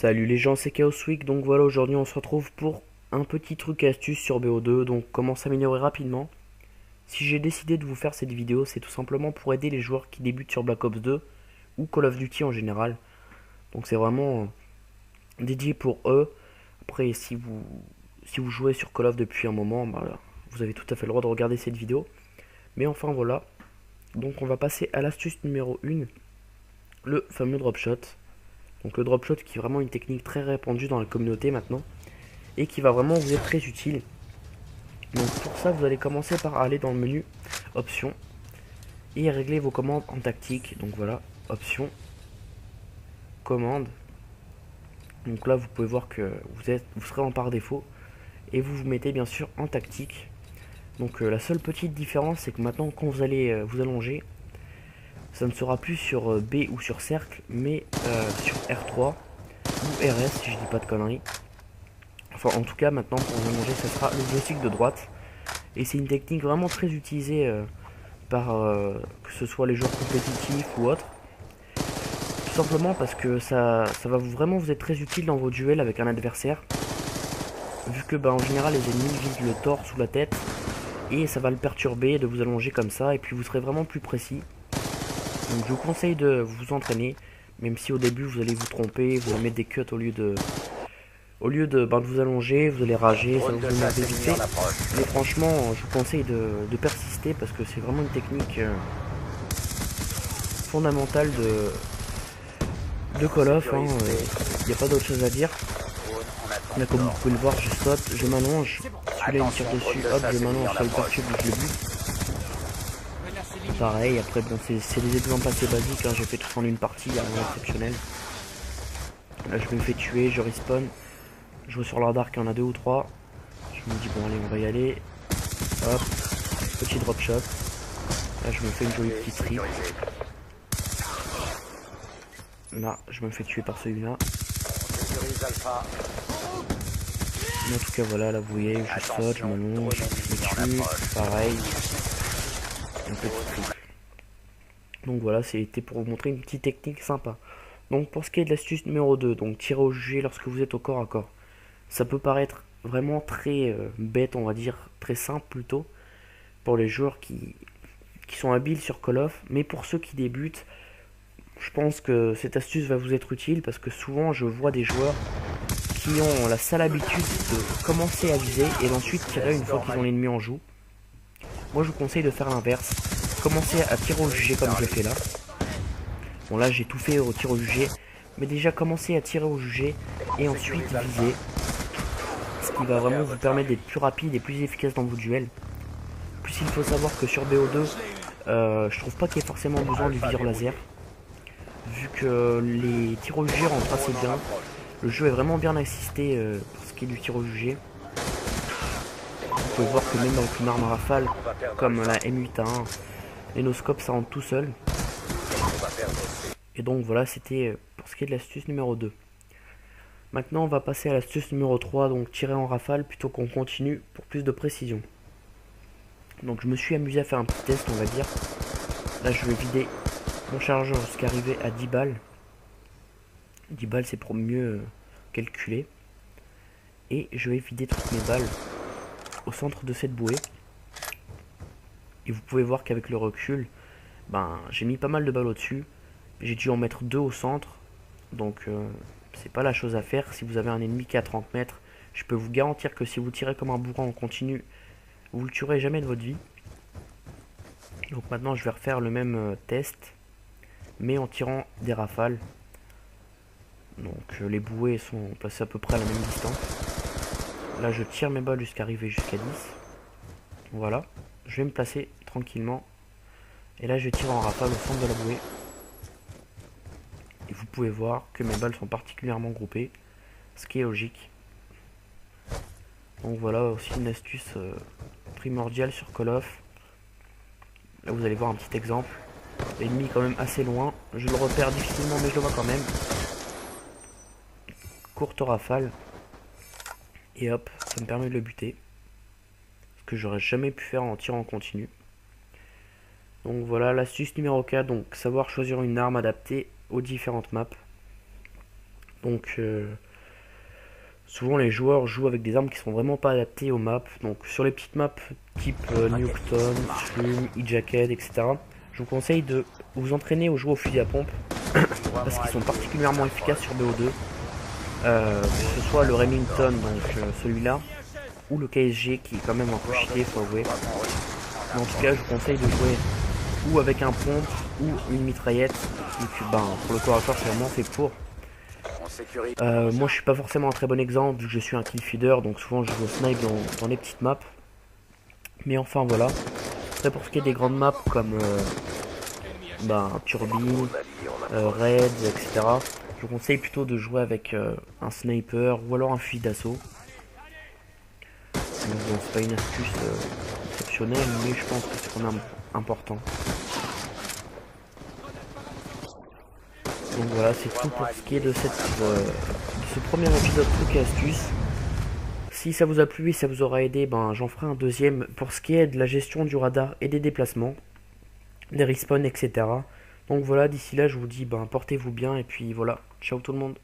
Salut les gens, c'est Chaos Week. Donc voilà, aujourd'hui on se retrouve pour un petit truc astuce sur BO2. Donc comment s'améliorer rapidement. Si j'ai décidé de vous faire cette vidéo, c'est tout simplement pour aider les joueurs qui débutent sur Black Ops 2 ou Call of Duty en général. Donc c'est vraiment dédié pour eux. Après, si vous jouez sur Call of depuis un moment, bah, vous avez tout à fait le droit de regarder cette vidéo. Mais enfin voilà. Donc on va passer à l'astuce numéro 1, le fameux drop shot. Donc le drop shot qui est vraiment une technique très répandue dans la communauté maintenant et qui va vraiment vous être très utile. Donc pour ça, vous allez commencer par aller dans le menu options et régler vos commandes en tactique. Donc voilà, options, commandes. Donc là, vous pouvez voir que vous serez en par défaut et vous vous mettez bien sûr en tactique. Donc la seule petite différence, c'est que maintenant quand vous allez vous allonger, ça ne sera plus sur B ou sur cercle, mais sur R3 ou RS si je dis pas de conneries. Enfin en tout cas maintenant pour vous allonger, ça sera le joystick de droite. Et c'est une technique vraiment très utilisée par que ce soit les joueurs compétitifs ou autres. Tout simplement parce que ça va vraiment vous être très utile dans vos duels avec un adversaire. Vu que en général les ennemis visent le torse ou la tête. Et ça va le perturber de vous allonger comme ça. Et puis vous serez vraiment plus précis. Donc je vous conseille de vous entraîner. Même si au début vous allez vous tromper, vous allez mettre des cuts au lieu de vous allonger, vous allez rager, ça va vous énerver vite fait. Mais franchement, je vous conseille de persister parce que c'est vraiment une technique fondamentale de Call of. Il n'y a pas d'autre chose à dire. Là, comme vous pouvez le voir, je saute, je m'allonge. Celui-là il me tire dessus, hop, je m'allonge, ça le perturbe, je le bute. Pareil, après, bon, c'est des exemples assez basiques. J'ai fait tout ça en une partie, il n'y a rien d'exceptionnel. Là, je me fais tuer, je respawn. Je vois sur leur dark, il y en a 2 ou 3. Je me dis, bon, allez, on va y aller. Hop, petit drop shot. Là, je me fais une jolie petite trip. Là, je me fais tuer par celui-là. Mais en tout cas, voilà, là, vous voyez, je saute, je m'allonge, je me tue. Pareil. Un petit trip. Donc voilà, c'était pour vous montrer une petite technique sympa. Donc pour ce qui est de l'astuce numéro 2, donc tirer au jugé lorsque vous êtes au corps à corps. Ça peut paraître vraiment très bête, on va dire, très simple plutôt, pour les joueurs qui sont habiles sur Call of. Mais pour ceux qui débutent, je pense que cette astuce va vous être utile parce que souvent je vois des joueurs qui ont la sale habitude de commencer à viser et d'ensuite tirer une fois qu'ils ont l'ennemi en joue. Moi je vous conseille de faire l'inverse. Commencer à tirer au jugé comme je fais là. Bon là j'ai tout fait au tir au jugé. Mais déjà commencer à tirer au jugé et ensuite viser. Ce qui va vraiment vous permettre d'être plus rapide et plus efficace dans vos duels. En plus il faut savoir que sur BO2, je trouve pas qu'il y ait forcément besoin du viseur laser. Vu que les tirs au jugé rentrent assez bien. Le jeu est vraiment bien assisté pour ce qui est du tir au jugé. Vous pouvez voir que même avec une arme rafale comme la M8A1, les no-scopes ça rentre tout seul. Et donc voilà, c'était pour ce qui est de l'astuce numéro 2. Maintenant on va passer à l'astuce numéro 3, donc tirer en rafale plutôt qu'on continue pour plus de précision. Donc je me suis amusé à faire un petit test on va dire. Là je vais vider mon chargeur jusqu'à arriver à 10 balles. 10 balles c'est pour mieux calculer. Et je vais vider toutes mes balles au centre de cette bouée. Et vous pouvez voir qu'avec le recul, j'ai mis pas mal de balles au-dessus. J'ai dû en mettre 2 au centre. Donc c'est pas la chose à faire. Si vous avez un ennemi qui est à 30 mètres, je peux vous garantir que si vous tirez comme un bourrin en continu, vous le tuerez jamais de votre vie. Donc maintenant je vais refaire le même test, mais en tirant des rafales. Donc les bouées sont placées à peu près à la même distance. Là je tire mes balles jusqu'à arriver jusqu'à 10. Voilà, je vais me placer tranquillement. Et là je tire en rafale au centre de la bouée. Et vous pouvez voir que mes balles sont particulièrement groupées, ce qui est logique. Donc voilà aussi une astuce primordiale sur Call of. Là vous allez voir un petit exemple. L'ennemi est quand même assez loin. Je le repère difficilement mais je le vois quand même. Courte rafale. Et hop, ça me permet de le buter. Ce que j'aurais jamais pu faire en tirant en continu. Donc voilà l'astuce numéro 4. Donc savoir choisir une arme adaptée aux différentes maps. Donc souvent les joueurs jouent avec des armes qui sont vraiment pas adaptées aux maps. Donc sur les petites maps type Newton, Slum, E-Jacket, etc. Je vous conseille de vous entraîner au jouer au fusil à pompe parce qu'ils sont particulièrement efficaces sur BO2. Que ce soit le Remington, donc celui-là, ou le KSG qui est quand même un peu cheaté, faut avouer. Mais en tout cas, je vous conseille de jouer ou avec un pompe ou une mitraillette. Donc, pour le corps à corps, c'est vraiment fait pour. Moi, je suis pas forcément un très bon exemple vu que je suis un kill feeder, donc souvent je joue au snipe dans les petites maps. Mais enfin, voilà. Après, pour ce qui est des grandes maps comme Turbine, Raids, etc. Je vous conseille plutôt de jouer avec un sniper ou alors un fusil d'assaut. Bon, c'est pas une astuce exceptionnelle, mais je pense que c'est quand même important. Donc voilà, c'est tout pour ce qui est de ce premier épisode truc et astuces. Si ça vous a plu et ça vous aura aidé, j'en ferai un deuxième pour ce qui est de la gestion du radar et des déplacements, des respawns, etc. Donc voilà, d'ici là, je vous dis, portez-vous bien et puis voilà, ciao tout le monde.